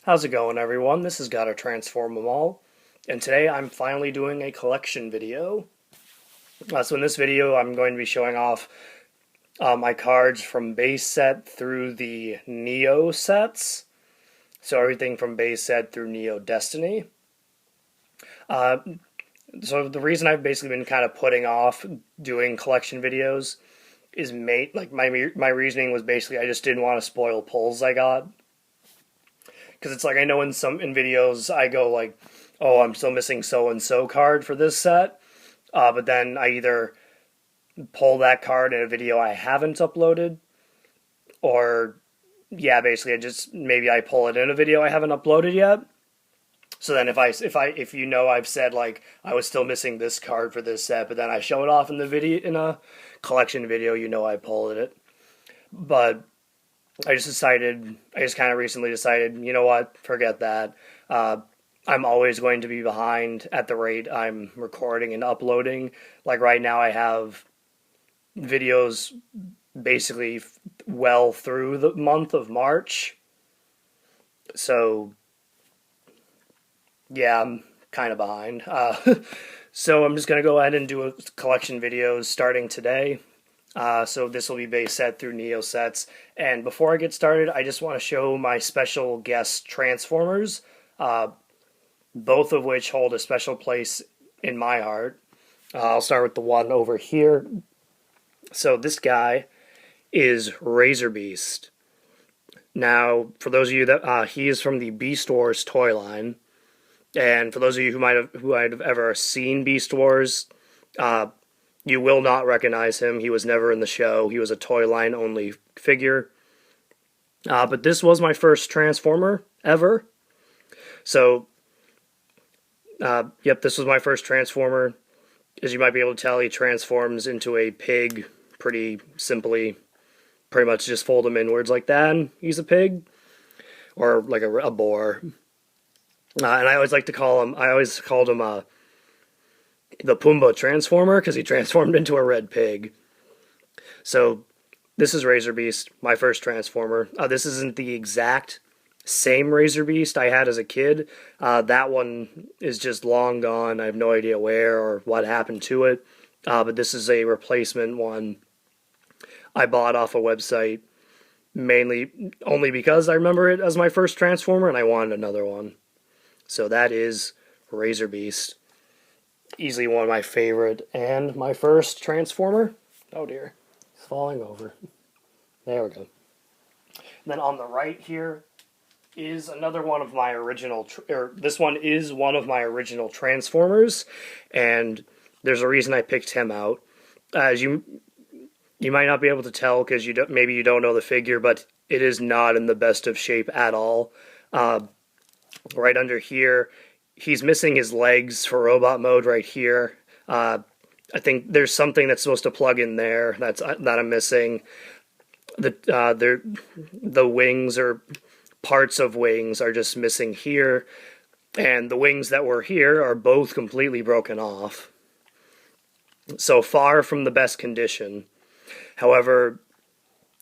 How's it going, everyone? This is Gotta Transform 'em All, and today I'm finally doing a collection video. So in this video, I'm going to be showing off my cards from base set through the Neo sets. So everything from base set through Neo Destiny. Uh, so the reason I've basically been kind of putting off doing collection videos is my reasoning was basically I just didn't want to spoil pulls I got. Because it's like I know in videos I go like, oh, I'm still missing so and so card for this set, but then I either pull that card in a video I haven't uploaded, or yeah, basically maybe I pull it in a video I haven't uploaded yet. So then if you know I've said like I was still missing this card for this set, but then I show it off in the video in a collection video, you know I pulled it. But I just kind of recently decided, you know what, forget that. I'm always going to be behind at the rate I'm recording and uploading. Like right now, I have videos basically well through the month of March. So, yeah, I'm kind of behind. So I'm just going to go ahead and do a collection videos starting today. So this will be base set through Neo sets. And before I get started, I just want to show my special guest Transformers, both of which hold a special place in my heart. I'll start with the one over here. So this guy is Razor Beast. Now, for those of you that he is from the Beast Wars toy line, and for those of you who might have ever seen Beast Wars, you will not recognize him. He was never in the show. He was a toy line only figure. But this was my first Transformer ever. So, yep, this was my first Transformer. As you might be able to tell, he transforms into a pig pretty simply. Pretty much just fold him inwards like that, and he's a pig. Or like a boar. And I always called him the Pumbaa Transformer because he transformed into a red pig. So this is Razor Beast, my first Transformer. This isn't the exact same Razor Beast I had as a kid. That one is just long gone. I have no idea where or what happened to it. But this is a replacement one I bought off a website, mainly only because I remember it as my first Transformer and I wanted another one. So that is Razor Beast. Easily one of my favorite and my first Transformer. Oh dear, it's falling over. There we go. And then on the right here is another one of my original, this one is one of my original Transformers, and there's a reason I picked him out. As you might not be able to tell because maybe you don't know the figure, but it is not in the best of shape at all. Right under here, he's missing his legs for robot mode right here. I think there's something that's supposed to plug in there that I'm missing. The wings or parts of wings are just missing here, and the wings that were here are both completely broken off. So far from the best condition. However,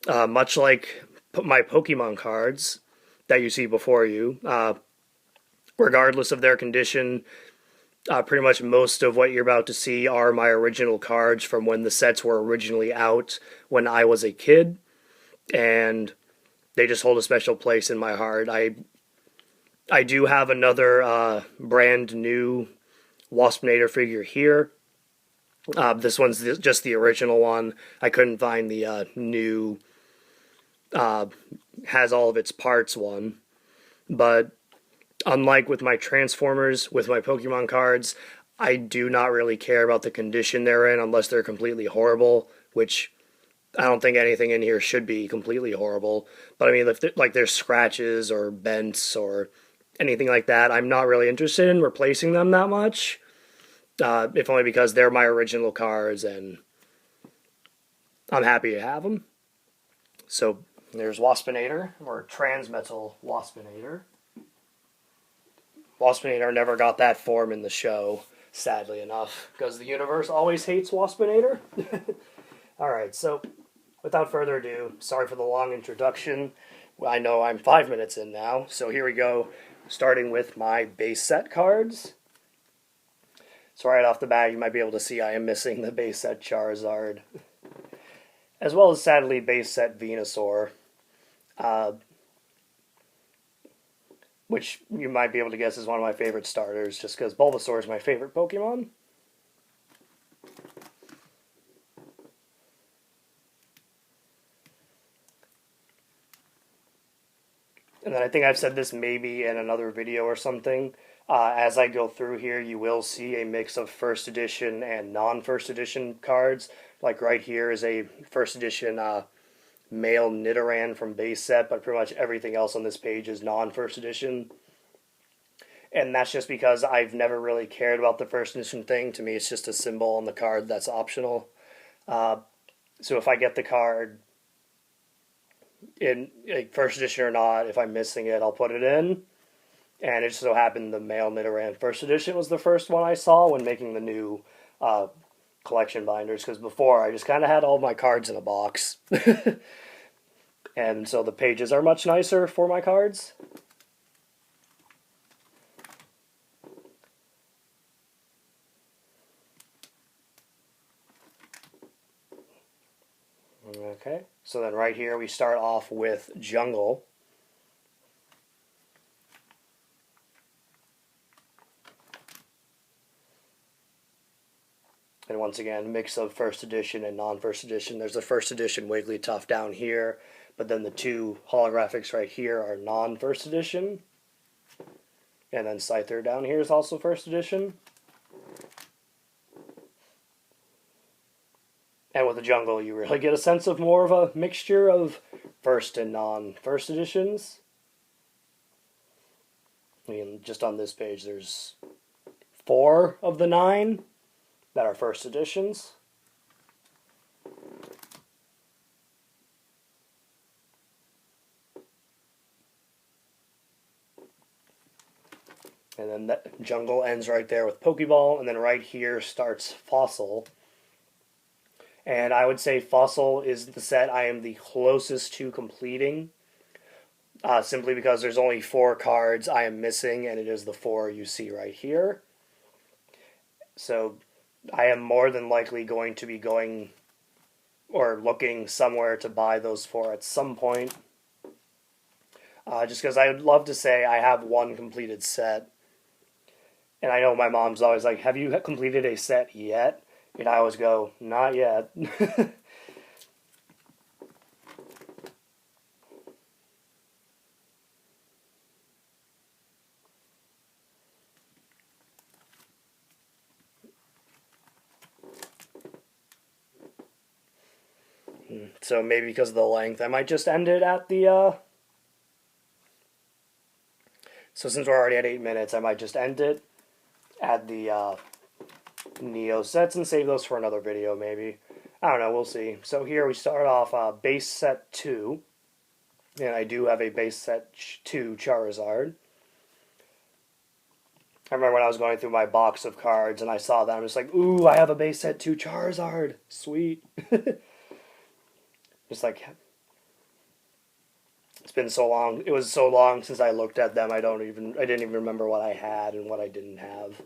much like my Pokemon cards that you see before you, regardless of their condition, pretty much most of what you're about to see are my original cards from when the sets were originally out when I was a kid, and they just hold a special place in my heart. I do have another brand new Waspinator figure here. This one's just the original one. I couldn't find the new has all of its parts one. But unlike with my Transformers, with my Pokemon cards, I do not really care about the condition they're in unless they're completely horrible, which I don't think anything in here should be completely horrible. But I mean, if there's scratches or bents or anything like that, I'm not really interested in replacing them that much. If only because they're my original cards and I'm happy to have them. So there's Waspinator, or Transmetal Waspinator. Waspinator never got that form in the show, sadly enough, because the universe always hates Waspinator. Alright, so without further ado, sorry for the long introduction. I know I'm 5 minutes in now, so here we go, starting with my base set cards. So right off the bat, you might be able to see I am missing the base set Charizard, as well as sadly base set Venusaur, which you might be able to guess is one of my favorite starters, just because Bulbasaur is my favorite Pokemon. And then I think I've said this maybe in another video or something. As I go through here, you will see a mix of first edition and non-first edition cards. Like right here is a first edition male Nidoran from base set, but pretty much everything else on this page is non-first edition. And that's just because I've never really cared about the first edition thing. To me, it's just a symbol on the card that's optional. So if I get the card in like, first edition or not, if I'm missing it, I'll put it in. And it just so happened the male Nidoran first edition was the first one I saw when making the new collection binders, because before I just kind of had all my cards in a box. And so the pages are much nicer for my cards. Okay, so then right here we start off with Jungle. And once again, mix of first edition and non-first edition. There's a first edition Wigglytuff down here, but then the two holographics right here are non-first edition. And then Scyther down here is also first edition. And with the Jungle, you really get a sense of more of a mixture of first and non-first editions. I mean, just on this page, there's 4 of the 9 that are first editions. And then that Jungle ends right there with Pokeball, and then right here starts Fossil. And I would say Fossil is the set I am the closest to completing, simply because there's only 4 cards I am missing, and it is the 4 you see right here. So I am more than likely going to be going or looking somewhere to buy those 4 at some point. Just because I would love to say I have one completed set. And I know my mom's always like, have you completed a set yet? And I always go, not yet. So maybe because of the length, I might just end it at the... So since we're already at 8 minutes, I might just end it at the Neo sets and save those for another video, maybe. I don't know, we'll see. So here we start off base set 2. And I do have a base set 2 Charizard. I remember when I was going through my box of cards and I saw that, I'm just like, ooh, I have a base set 2 Charizard. Sweet. Just like, it's been so long. It was so long since I looked at them, I didn't even remember what I had and what I didn't have.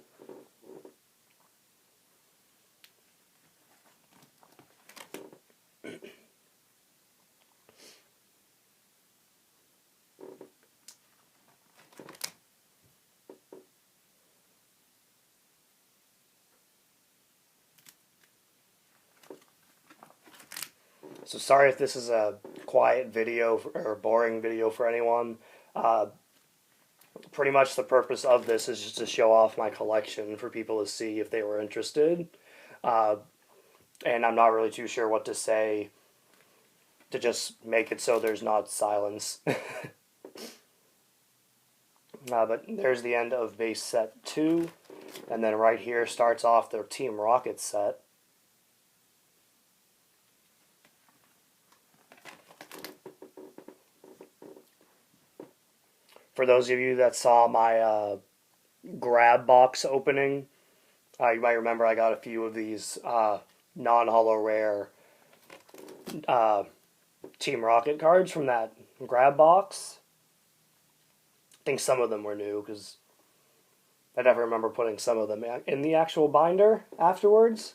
So sorry if this is a quiet video or boring video for anyone. Pretty much the purpose of this is just to show off my collection for people to see if they were interested. And I'm not really too sure what to say to just make it so there's not silence. But there's the end of base set 2. And then right here starts off the Team Rocket set. For those of you that saw my grab box opening, you might remember I got a few of these non-holo rare Team Rocket cards from that grab box. I think some of them were new because I never remember putting some of them in the actual binder afterwards.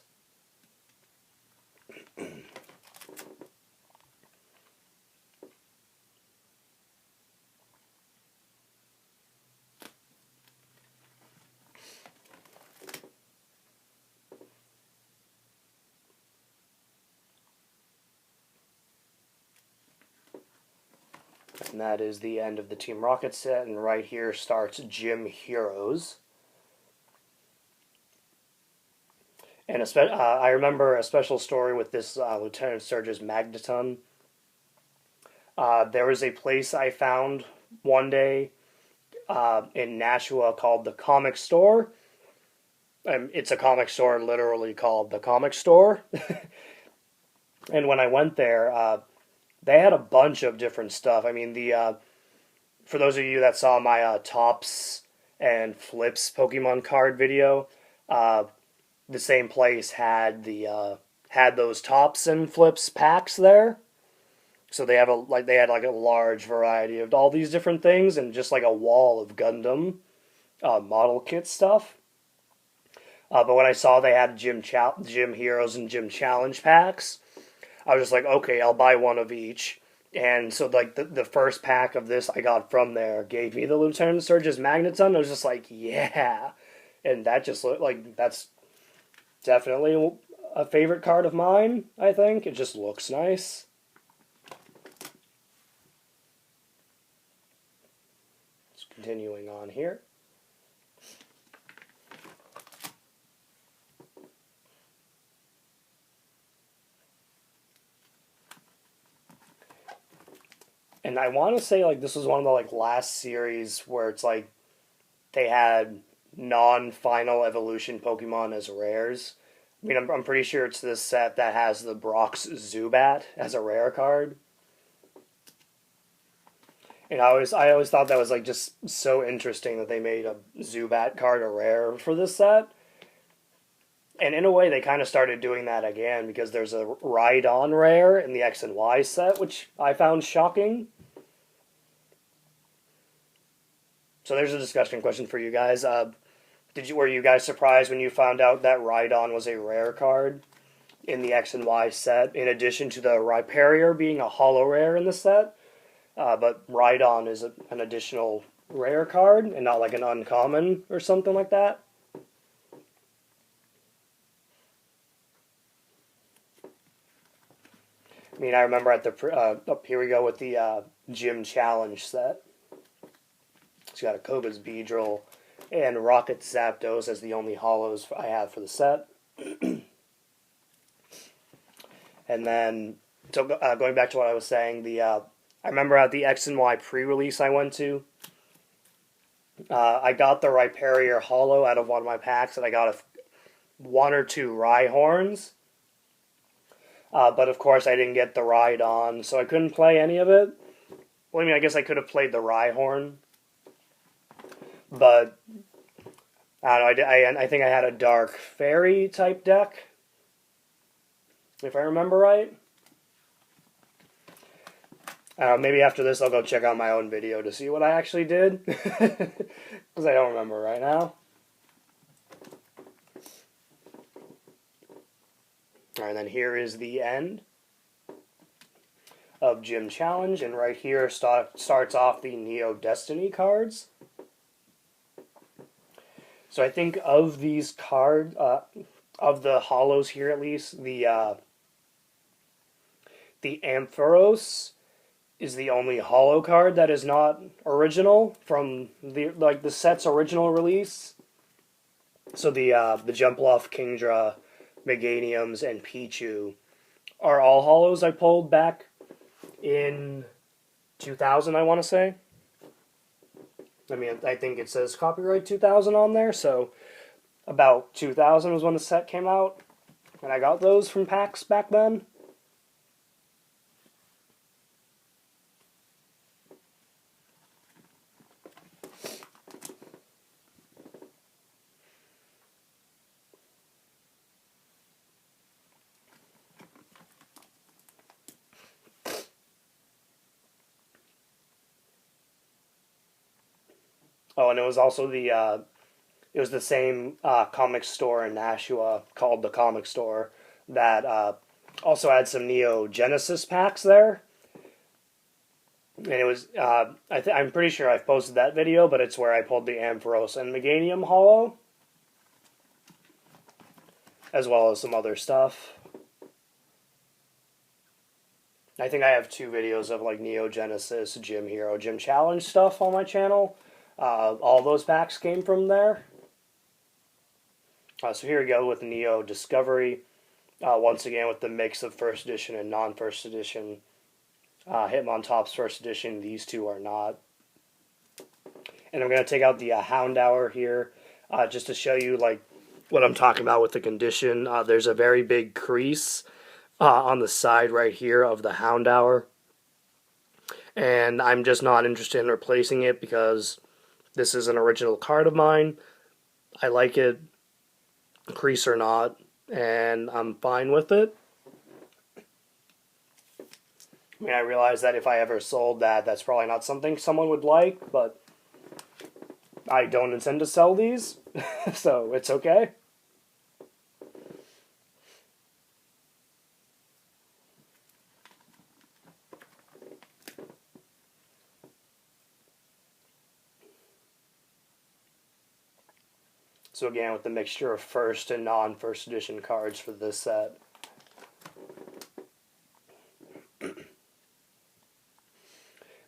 And that is the end of the Team Rocket set, and right here starts Gym Heroes. And I remember a special story with this Lieutenant Surge's Magneton. There was a place I found one day in Nashua called the Comic Store. It's a comic store literally called the Comic Store. And when I went there, they had a bunch of different stuff. I mean, for those of you that saw my Tops and Flips Pokemon card video, the same place had had those Tops and Flips packs there. So they had like a large variety of all these different things, and just like a wall of Gundam model kit stuff. But when I saw they had Gym Heroes and Gym Challenge packs, I was just like, okay, I'll buy one of each. And so like the first pack of this I got from there gave me the Lieutenant Surge's Magneton. I was just like, yeah. And that just looked like that's definitely a favorite card of mine, I think. It just looks nice. Just continuing on here. And I want to say like this was one of the like last series where it's like they had non-final evolution Pokemon as rares. I mean, I'm pretty sure it's this set that has the Brock's Zubat as a rare card. And I always thought that was like just so interesting that they made a Zubat card a rare for this set. And in a way, they kind of started doing that again because there's a Rhydon rare in the X and Y set, which I found shocking. So there's a discussion question for you guys. Were you guys surprised when you found out that Rhydon was a rare card in the X and Y set, in addition to the Rhyperior being a holo rare in the set? But Rhydon is an additional rare card and not like an uncommon or something like that. I mean, I remember at here we go with the Gym Challenge set. It's got a Koga's Beedrill and Rocket Zapdos as the only holos I have for the set. And then, so going back to what I was saying, I remember at the X and Y pre-release I went to, I got the Rhyperior holo out of one of my packs, and I got one or two Rhyhorns. But of course I didn't get the Rhydon, so I couldn't play any of it. Well, I mean, I guess I could have played the Rhyhorn. But, I don't know, I think I had a Dark Fairy type deck, if I remember right. Maybe after this I'll go check out my own video to see what I actually did, because I don't remember right now. Alright, then here is the end of Gym Challenge, and right here starts off the Neo Destiny cards. So I think of these cards, of the holos here at least, the Ampharos is the only holo card that is not original from the set's original release. So the Jumpluff, Kingdra, Meganiums, and Pichu are all holos I pulled back in 2000, I want to say. I mean, I think it says copyright 2000 on there, so about 2000 was when the set came out, and I got those from packs back then. Oh, and it was also it was the same comic store in Nashua called the Comic Store that also had some Neo Genesis packs there. And it was I'm pretty sure I've posted that video, but it's where I pulled the Ampharos and Meganium Hollow, as well as some other stuff. I think I have 2 videos of like Neo Genesis, Gym Hero, Gym Challenge stuff on my channel. All those packs came from there. So here we go with Neo Discovery. Once again with the mix of first edition and non-first edition. Hitmontop's first edition, these 2 are not. And I'm going to take out the Houndour here, just to show you like what I'm talking about with the condition. There's a very big crease on the side right here of the Houndour. And I'm just not interested in replacing it because this is an original card of mine. I like it, crease or not, and I'm fine with it. I mean, I realize that if I ever sold that, that's probably not something someone would like, but I don't intend to sell these, so it's okay. So again, with the mixture of first and non-first edition cards for this set.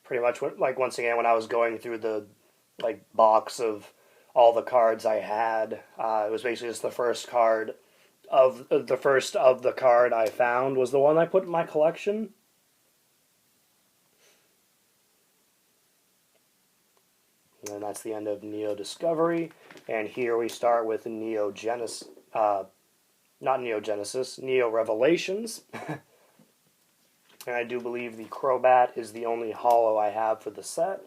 Pretty much, like once again, when I was going through the like box of all the cards I had, it was basically just the first card of the card I found was the one I put in my collection. And that's the end of Neo Discovery. And here we start with Neo Genesis, not Neo Genesis, Neo Revelations. And I do believe the Crobat is the only holo I have for the set.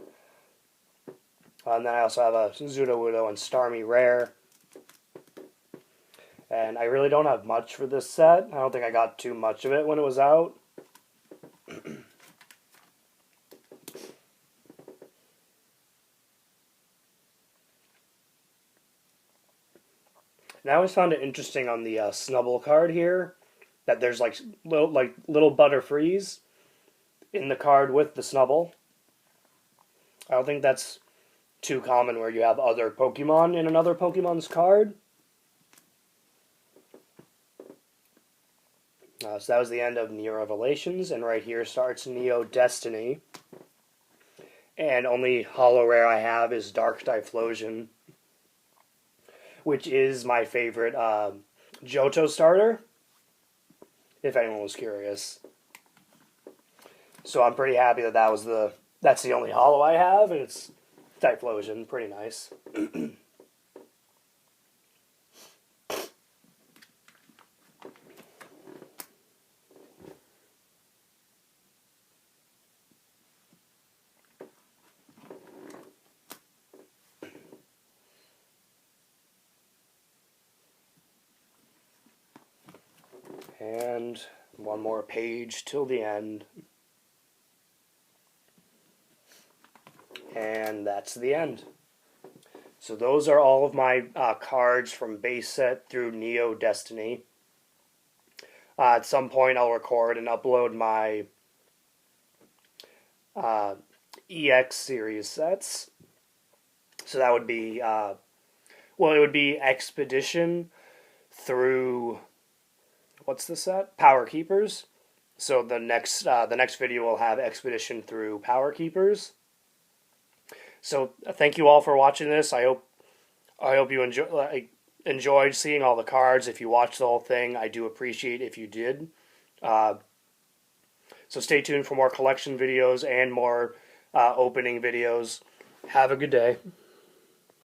And then I also have a Sudowoodo and Starmie Rare. And I really don't have much for this set. I don't think I got too much of it when it was out. And I always found it interesting on the Snubbull card here that there's like little Butterfrees in the card with the Snubbull. I don't think that's too common where you have other Pokemon in another Pokemon's card. So that was the end of Neo Revelations, and right here starts Neo Destiny. And only holo rare I have is Dark Typhlosion, which is my favorite Johto starter, if anyone was curious. So I'm pretty happy that that's the only holo I have, and it's Typhlosion, pretty nice. And one more page till the end. And that's the end. So those are all of my cards from base set through Neo Destiny. At some point I'll record and upload my EX series sets. So that would be, well, it would be Expedition through, what's the set? Power Keepers. So the next video will have Expedition through Power Keepers. So thank you all for watching this. I hope you enjoyed seeing all the cards. If you watched the whole thing, I do appreciate if you did. So stay tuned for more collection videos and more opening videos. Have a good day.